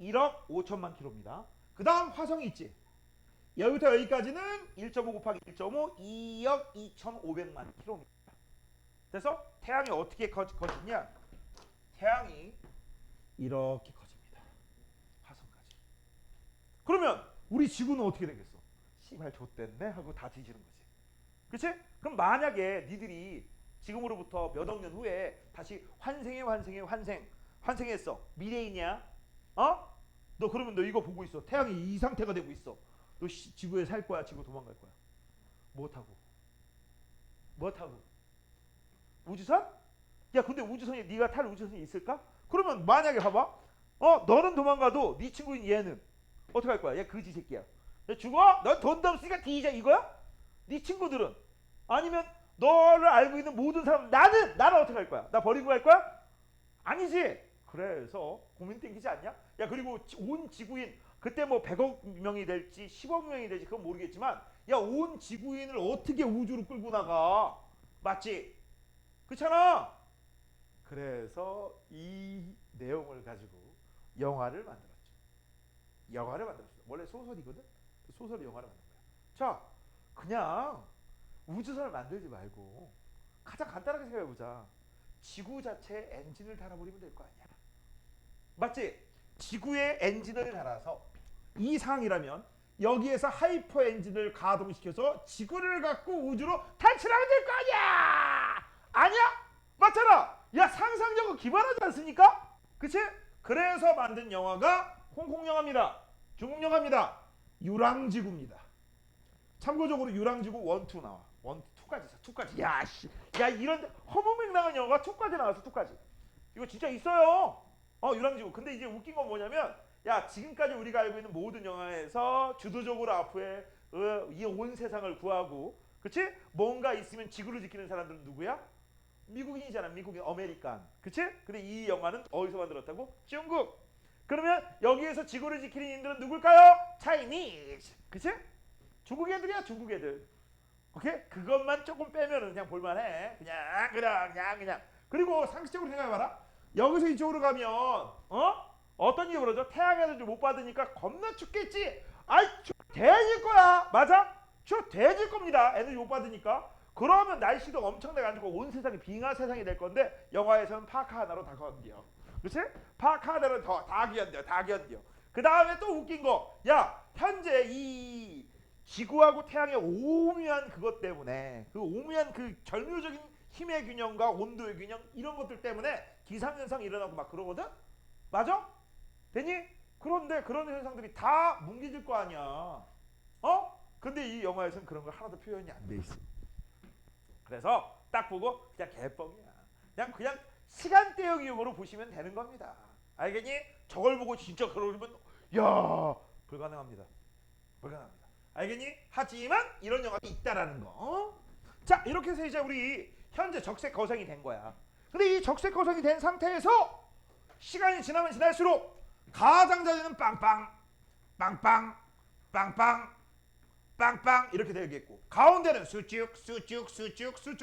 1억 5천만 킬로입니다. 그 다음 화성이 있지? 여기부터 여기까지는 1.5 곱하기 1.5 2억 2,500만 킬로입니다. 그래서 태양이 어떻게 커지냐? 태양이 이렇게 커집니다. 화성까지. 그러면 우리 지구는 어떻게 되겠어? 씨발 좆됐네 하고 다 뒤지는 거지. 그치? 그럼 만약에 니들이 지금으로부터 몇 억 년 후에 다시 환생했어. 미래이냐? 어? 너 그러면 너 이거 보고 있어. 태양이 이 상태가 되고 있어. 너 지구에 살 거야? 지구 도망갈 거야? 뭐 타고? 뭐 타고? 우주선? 야 근데 우주선에 네가 탈 우주선이 있을까? 그러면 만약에 봐봐. 너는 도망가도 네 친구인 얘는 어떻게 할 거야? 얘 거지 새끼야. 얘 죽어? 넌 돈도 없으니까 뒤져 이거야? 네 친구들은 아니면 너를 알고 있는 모든 사람 나는 어떻게 할 거야? 나 버리고 갈 거야? 아니지. 그래서 고민 땡기지 않냐? 야 그리고 온 지구인 그때 뭐 100억 명이 될지 10억 명이 될지 그건 모르겠지만 야 온 지구인을 어떻게 우주로 끌고 나가? 맞지? 그렇잖아. 그래서 이 내용을 가지고 영화를 만들었죠. 영화를 만들었어. 원래 소설이거든. 소설 영화를 만든 거야. 자, 그냥 우주선을 만들지 말고 가장 간단하게 생각해 보자. 지구 자체에 엔진을 달아버리면 될 거 아니야. 맞지? 지구에 엔진을 달아서 이 상황이라면 여기에서 하이퍼 엔진을 가동시켜서 지구를 갖고 우주로 탈출하면 될 거 아니야. 아니야? 맞잖아. 야 상상력은 기반하지 않습니까? 그치? 그래서 만든 영화가 홍콩 영화입니다. 중국 영화입니다. 유랑지구입니다. 참고적으로 유랑지구 1, 2 나와. 1, 2까지 있어. 2까지. 야 씨. 야 이런 허무맹랑한 영화가 2까지 나왔어. 2까지. 이거 진짜 있어요. 유랑지구. 근데 이제 웃긴 건 뭐냐면 야 지금까지 우리가 알고 있는 모든 영화에서 주도적으로 앞에 이 온 세상을 구하고 그치? 뭔가 있으면 지구를 지키는 사람들은 누구야? 미국인이잖아. 미국인 아메리칸. 그치? 근데 이 영화는 어디서 만들었다고? 중국. 그러면 여기에서 지구를 지키는 인들은 누굴까요? 차이니즈. 그치? 중국 애들이야. 중국 애들. 오케이? 그것만 조금 빼면은 그냥 볼만해. 그냥. 그리고 상식적으로 생각해봐라. 여기서 이쪽으로 가면 어떤 일이 벌어져? 태양에서 못 받으니까 겁나 춥겠지. 아이 대질 거야. 맞아? 대질 겁니다. 에너지 못 받으니까. 그러면 날씨도 엄청나게 안 좋고 온 세상이 빙하 세상이 될 건데 영화에서는 파카 하나로 다 견뎌. 그렇지? 파카 하나로 다 견뎌. 그 다음에 또 웃긴 거. 야 현재 이 지구하고 태양의 오묘한 그것 때문에 그 오묘한 그 절묘적인 힘의 균형과 온도의 균형 이런 것들 때문에 기상현상이 일어나고 막 그러거든? 맞아? 되니? 그런데 그런 현상들이 다 뭉개질 거 아니야. 근데 이 영화에서는 그런 거 하나도 표현이 안 돼 있어. 그래서 딱 보고 그냥 개뻥이야. 그냥 시간 때우기용으로 보시면 되는 겁니다. 알겠니? 저걸 보고 진짜 그러면 야 불가능합니다. 알겠니? 하지만 이런 영화가 있다라는 거. 자 이렇게 해서 이제 우리 현재 적색 거성이 된 거야. 근데 이 적색 거성이 된 상태에서 시간이 지나면 지날수록 가장자리는 빵빵 이렇게 되겠고 가운데는 수쭉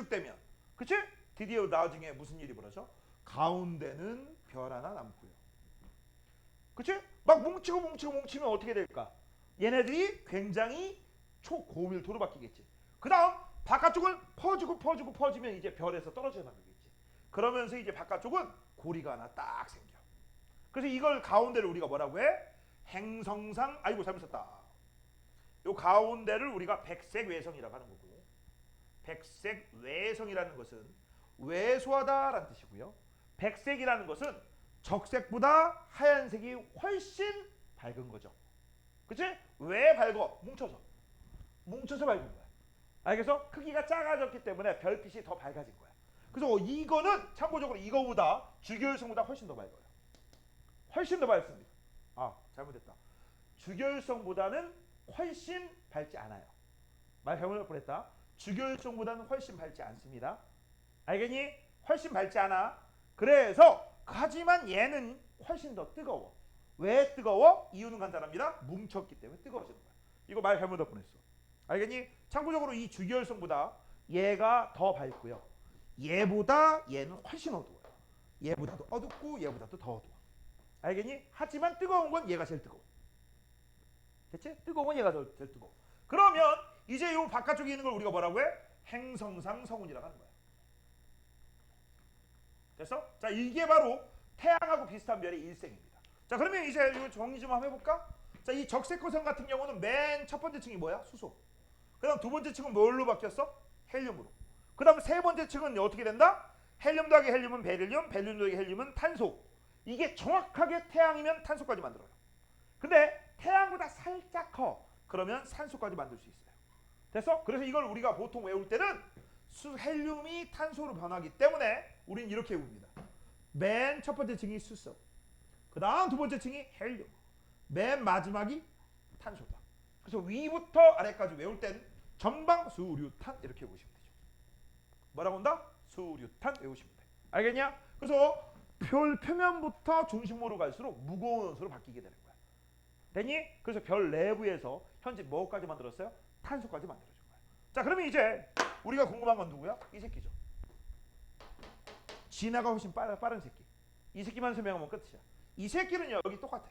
되면 그치? 드디어 나중에 무슨 일이 벌어져? 가운데는 별 하나 남고요. 그치? 막 뭉치면 어떻게 될까? 얘네들이 굉장히 초고밀도로 바뀌겠지. 그 다음 바깥쪽은 퍼지면 이제 별에서 떨어져 나가겠지. 그러면서 이제 바깥쪽은 고리가 하나 딱 생겨. 그래서 이걸 가운데를 우리가 뭐라고 해? 행성상 아이고 잘못 썼다. 요 가운데를 우리가 백색 외성이라고 하는 거고 백색 외성이라는 것은 왜소하다라는 뜻이고요. 백색이라는 것은 적색보다 하얀색이 훨씬 밝은 거죠. 그치? 왜 밝어? 뭉쳐서 밝은 거야. 알겠어? 크기가 작아졌기 때문에 별빛이 더 밝아진 거야. 그래서 이거는 참고적으로 이거보다 주결성보다 훨씬 더 밝아요. 훨씬 더 밝습니다. 잘못했다. 주결성보다는 훨씬 밝지 않아요. 말 잘못할 뻔했다. 주결성보다는 훨씬 밝지 않습니다. 알겠니? 훨씬 밝지 않아. 그래서 하지만 얘는 훨씬 더 뜨거워. 왜 뜨거워? 이유는 간단합니다. 뭉쳤기 때문에 뜨거워지는 거야. 이거 말 잘못할 뻔했어. 알겠니? 참고적으로 이 주결성보다 얘가 더 밝고요. 얘보다 얘는 훨씬 어두워요. 얘보다도 어둡고 얘보다도 더 어두워. 알겠니? 하지만 뜨거운 건 얘가 제일 뜨거워. 됐지? 뜨거운 건 얘가 제일 뜨거워. 그러면 이제 이 바깥쪽에 있는 걸 우리가 뭐라고 해? 행성상 성운이라고 하는 거야. 됐어? 자, 이게 바로 태양하고 비슷한 별의 일생입니다. 자, 그러면 이제 이거 정리 좀 한번 해볼까? 자, 이 적색거성 같은 경우는 맨 첫 번째 층이 뭐야? 수소. 그 다음 두 번째 층은 뭘로 바뀌었어? 헬륨으로. 그 다음 세 번째 층은 어떻게 된다? 헬륨 더하기 헬륨은 베릴륨, 베릴륨 더하기 헬륨은 탄소. 이게 정확하게 태양이면 탄소까지 만들어요. 근데 태양보다 살짝 커. 그러면 산소까지 만들 수 있어요. 됐어? 그래서 이걸 우리가 보통 외울 때는 헬륨이 탄소로 변하기 때문에 우리는 이렇게 외웁니다. 맨 첫 번째 층이 수소, 그 다음 두 번째 층이 헬륨, 맨 마지막이 탄소다. 그래서 위부터 아래까지 외울 땐 전방 수류탄 이렇게 외우시면 되죠. 뭐라고 한다? 수류탄 외우시면 돼. 알겠냐? 그래서 별 표면부터 중심으로 갈수록 무거운 원소로 바뀌게 되는 거야. 됐니? 그래서 별 내부에서 현재 뭐까지 만들었어요? 탄소까지 만들어준 거야. 자, 그러면 이제 우리가 궁금한 건 누구야? 이 새끼죠. 진화가 훨씬 빠른 새끼. 이 새끼만 설명하면 끝이야. 이 새끼는 여기 똑같아.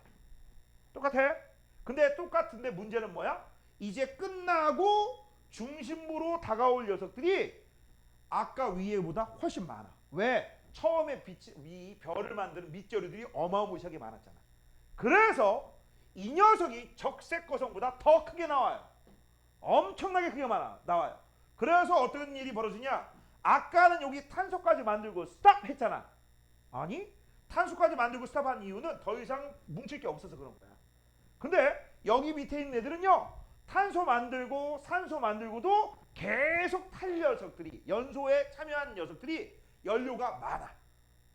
똑같아. 근데 똑같은데 문제는 뭐야? 이제 끝나고 중심부로 다가올 녀석들이 아까 위에보다 훨씬 많아. 왜? 처음에 위 별을 만드는 밑재료들이 어마무시하게 많았잖아. 그래서 이 녀석이 적색 거성보다 더 크게 나와요. 엄청나게 크게 나와요. 그래서 어떤 일이 벌어지냐? 아까는 여기 탄소까지 만들고 스탑 했잖아. 아니, 탄소까지 만들고 스탑한 이유는 더 이상 뭉칠 게 없어서 그런 거야. 근데 여기 밑에 있는 애들은요, 탄소 만들고 산소 만들고도 계속 탈 녀석들이, 연소에 참여하는 녀석들이 연료가 많아.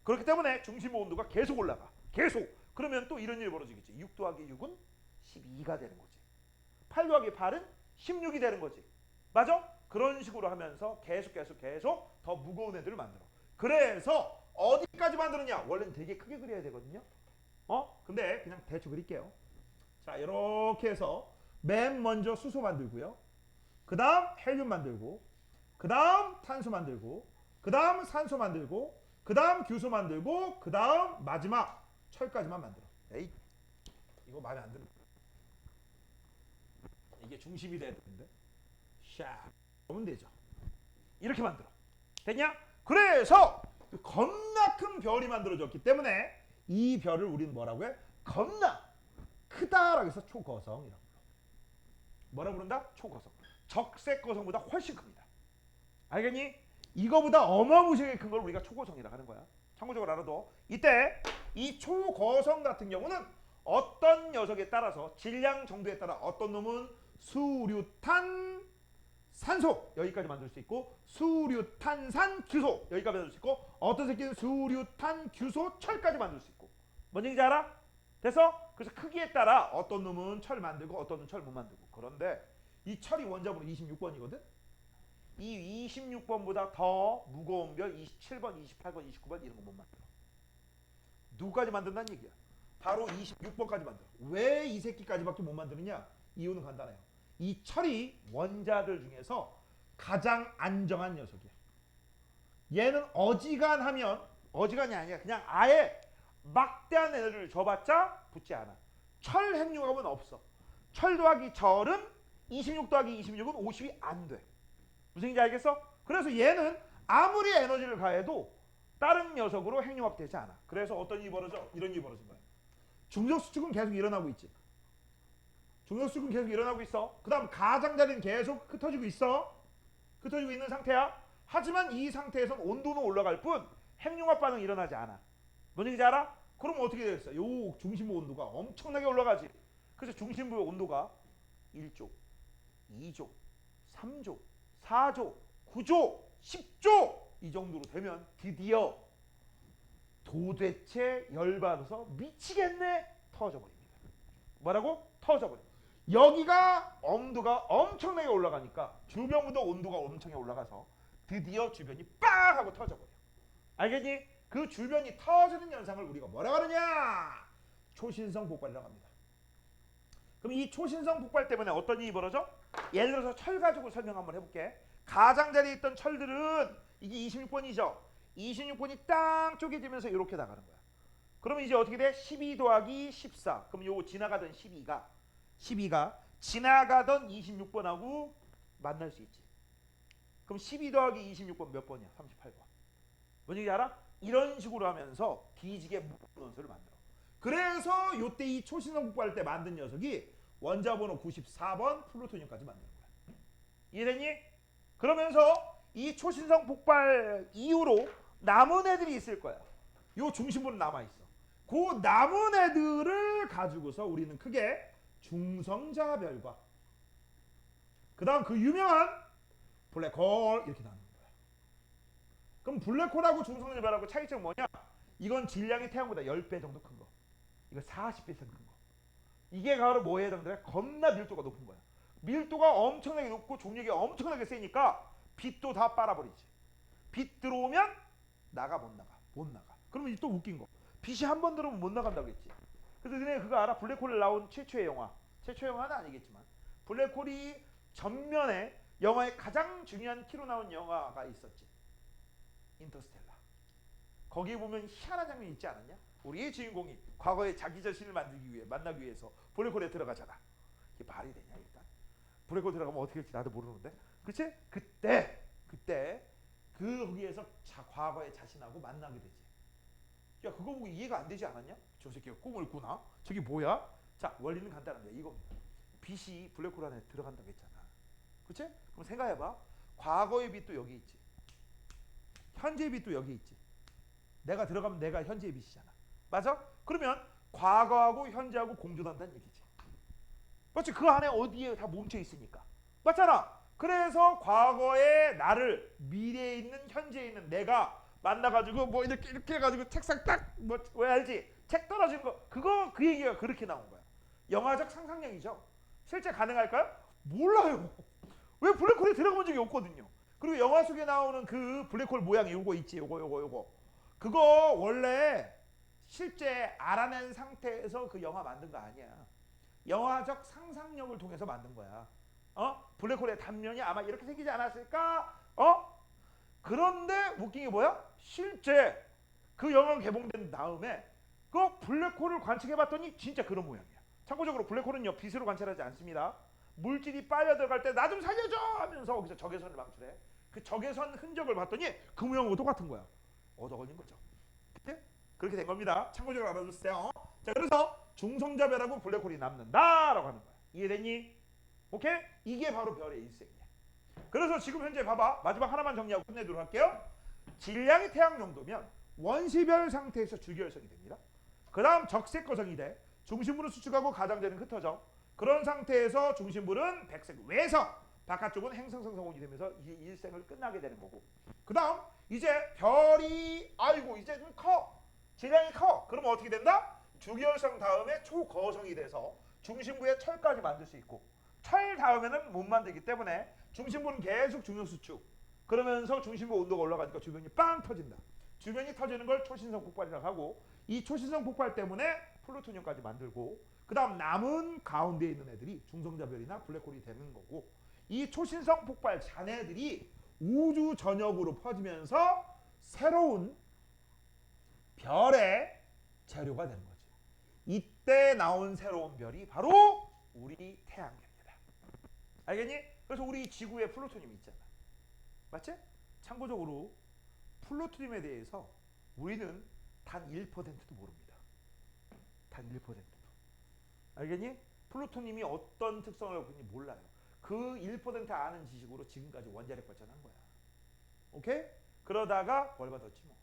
그렇기 때문에 중심부 온도가 계속 올라가. 계속. 그러면 또 이런 일이 벌어지겠지. 6 더하기 6은 12가 되는 거지. 8 더하기 8은 16이 되는 거지. 맞아? 그런 식으로 하면서 계속 더 무거운 애들을 만들어. 그래서 어디까지 만드느냐? 원래는 되게 크게 그려야 되거든요. 근데 그냥 대충 그릴게요. 자, 이렇게 해서 맨 먼저 수소 만들고요. 그 다음 헬륨 만들고, 그 다음 탄소 만들고, 그 다음 산소 만들고, 그 다음 규소 만들고, 그 다음 마지막 철까지만 만들어. 에이, 이거 마음에 안 드는. 이게 중심이 돼야 되는데. 샤, 그러면 되죠. 이렇게 만들어. 됐냐? 그래서 겁나 큰 별이 만들어졌기 때문에 이 별을 우리는 뭐라고 해? 겁나 크다라고 해서 초거성이라고 불러. 뭐라고 부른다? 초거성. 적색 거성보다 훨씬 큽니다. 알겠니? 이거보다 어마무시하게 큰 걸 우리가 초거성이라고 하는 거야. 참고적으로 알아도 이때 이 초거성 같은 경우는 어떤 녀석에 따라서 질량 정도에 따라 어떤 놈은 수류탄 산소 여기까지 만들 수 있고 수류탄산 규소 여기까지 만들 수 있고 어떤 새끼는 수류탄 규소 철까지 만들 수 있고 뭔 얘기인지 알아? 됐어? 그래서 크기에 따라 어떤 놈은 철 만들고 어떤 놈은 철 못 만들고 그런데 이 철이 원자번호 26번이거든? 이 26번보다 더 무거운 별 27번, 28번, 29번 이런 거 못 만들어. 누구까지 만든다는 얘기야? 바로 26번까지 만들어. 왜 이 새끼까지밖에 못 만드느냐? 이유는 간단해요. 이 철이 원자들 중에서 가장 안정한 녀석이야. 얘는 어지간이 아니라 그냥 아예 막대한 에너지를 줘봤자 붙지 않아. 철 핵융합은 없어. 철 더하기 철은 26 더하기 26은 50이 안 돼. 무슨 얘기인지 알겠어? 그래서 얘는 아무리 에너지를 가해도 다른 녀석으로 핵융합되지 않아. 그래서 어떤 일이 벌어져? 이런 일이 벌어진 거야. 중력 수축은 계속 일어나고 있지. 중력 수축은 계속 일어나고 있어. 그 다음 가장자리는 계속 흩어지고 있어. 흩어지고 있는 상태야. 하지만 이 상태에선 온도는 올라갈 뿐 핵융합 반응이 일어나지 않아. 뭔 얘기인지 알아? 그럼 어떻게 되겠어? 요 중심부 온도가 엄청나게 올라가지. 그래서 중심부의 온도가 1조, 2조, 3조, 4조, 9조, 10조 이 정도로 되면 드디어 도대체 열받아서 미치겠네 터져버립니다. 뭐라고? 터져버려. 여기가 온도가 엄청나게 올라가니까 주변부도 온도가 엄청나게 올라가서 드디어 주변이 빵 하고 터져버려. 알겠니? 그 주변이 터지는 현상을 우리가 뭐라고 하느냐? 초신성 폭발이라고 합니다. 그럼 이 초신성 폭발 때문에 어떤 일이 벌어져? 예를 들어서 철 가지고 설명 한번 해볼게. 가장자리에 있던 철들은 이게 26번이죠. 26번이 땅 쪼개지면서 이렇게 나가는 거야. 그러면 이제 어떻게 돼? 12 더하기 14. 그럼 요 지나가던 12가 지나가던 26번하고 만날 수 있지. 그럼 12 더하기 26번 몇 번이야? 38번. 뭔 얘기 알아? 이런 식으로 하면서 뒤지게 무거운 원소를 만들어. 그래서 요때 이 초신성 폭발할 때 만든 녀석이 원자번호 94번 플루토늄까지 만드는 거야. 이해됐니? 그러면서 이 초신성 폭발 이후로 남은 애들이 있을 거야. 요 중심부는 남아있어. 그 남은 애들을 가지고서 우리는 크게 중성자별과 그 다음 그 유명한 블랙홀 이렇게 나누는 거야. 그럼 블랙홀하고 중성자별하고 차이점은 뭐냐? 이건 질량이 태양보다 10배 정도 큰 거. 이거 40배 이상 큰 거. 이게 바로 뭐에 해당돼? 겁나 밀도가 높은 거야. 밀도가 엄청나게 높고重力이 엄청나게 세니까 빛도 다 빨아버리지. 빛 들어오면 나가 못 나가. 못 나가. 그러면 또 웃긴 거. 빛이 한 번 들어오면 못 나간다고 했지. 그래서 너네 그거 알아? 블랙홀에 나온 최초의 영화. 최초의 영화는 아니겠지만 블랙홀이 전면에 영화의 가장 중요한 키로 나온 영화가 있었지. 인터스텔라. 거기에 보면 희한한 장면이 있지 않았냐? 우리의 주인공이 과거에 자기 자신을 만나기 위해서 블랙홀에 들어가잖아. 이게 말이 되냐 일단? 블랙홀 들어가면 어떻게 될지 나도 모르는데, 그치? 그때 거기에서 과거의 자신하고 만나게 되지. 야 그거 보고 이해가 안 되지 않았냐? 저 새끼가 꿈을 꾸나? 저기 뭐야? 자 원리는 간단합니다. 이겁니다. 빛이 블랙홀 안에 들어간다고 했잖아. 그치? 그럼 생각해봐. 과거의 빛도 여기 있지. 현재의 빛도 여기 있지. 내가 들어가면 내가 현재의 빛이잖아. 맞아? 그러면 과거하고 현재하고 공존한다는 얘기지. 맞지? 그 안에 어디에 다 뭉쳐 있으니까. 맞잖아. 그래서 과거의 나를 미래에 있는 현재에 있는 내가 만나가지고 뭐 이렇게 해가지고 책상 딱 뭐 왜 알지? 책 떨어진 거 그거 그 얘기가 그렇게 나온 거야. 영화적 상상력이죠. 실제 가능할까요? 몰라요. 왜 블랙홀에 들어가본 적이 없거든요. 그리고 영화 속에 나오는 그 블랙홀 모양이 요거 있지. 요거. 그거 원래 실제 알아낸 상태에서 그 영화 만든 거 아니야. 영화적 상상력을 통해서 만든 거야. 블랙홀의 단면이 아마 이렇게 생기지 않았을까? 그런데 웃긴 게 뭐야? 실제 그 영화가 개봉된 다음에 그 블랙홀을 관측해봤더니 진짜 그런 모양이야. 참고적으로 블랙홀은요 빛으로 관찰하지 않습니다. 물질이 빨려 들어갈 때 나 좀 살려줘 하면서 거기서 적외선을 방출해. 그 적외선 흔적을 봤더니 그 모양하고 똑같은 거야. 얻어 걸린 거죠. 그때 그렇게 된 겁니다. 참고적으로 알아두세요. 자, 그래서 중성자별하고 블랙홀이 남는다라고 하는 거야. 이해됐니? 오케이? 이게 바로 별의 일생이야. 그래서 지금 현재 봐봐. 마지막 하나만 정리하고 끝내도록 할게요. 질량이 태양 정도면 원시별 상태에서 주기혈성이 됩니다. 그 다음 적색거성이 돼. 중심부는 수축하고 가장자리는 흩어져. 그런 상태에서 중심부는 백색 외성, 바깥쪽은 행성성성원이 되면서 이 일생을 끝나게 되는 거고. 그 다음 이제 별이 아이고 이제 좀 커. 질량이 커. 그러면 어떻게 된다? 주기혈성 다음에 초거성이 돼서 중심부에 철까지 만들 수 있고, 철 다음에는 못 만들기 때문에 중심부는 계속 중력수축. 그러면서 중심부 온도가 올라가니까 주변이 빵 터진다. 주변이 터지는 걸 초신성 폭발이라고 하고, 이 초신성 폭발 때문에 플루토늄까지 만들고, 그 다음 남은 가운데 있는 애들이 중성자별이나 블랙홀이 되는 거고, 이 초신성 폭발 잔해들이 우주 전역으로 퍼지면서 새로운 별의 재료가 되는 거지. 이때 나온 새로운 별이 바로 우리 태양계입니다. 알겠니? 그래서 우리 지구에 플루토늄이 있잖아. 맞지? 참고적으로 플루토늄에 대해서 우리는 단 1%도 모릅니다. 단 1%도. 알겠니? 플루토늄이 어떤 특성을 갖고 있는지 몰라요. 그 1% 아는 지식으로 지금까지 원자력 발전한 거야. 오케이? 그러다가 벌 받았지 뭐.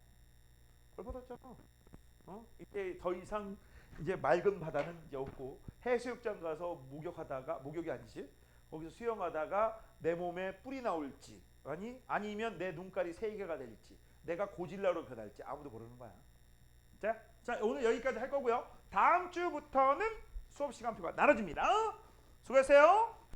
벌 받았잖아. 이제 더 이상 이제 맑은 바다는 이제 없고, 해수욕장 가서 목욕이 아니지, 거기서 수영하다가 내 몸에 뿔이 나올지 아니면 내 눈깔이 3개가 될지, 내가 고질라로 변할지 아무도 모르는 거야. 자 오늘 여기까지 할 거고요. 다음 주부터는 수업 시간표가 나눠집니다. 수고했어요.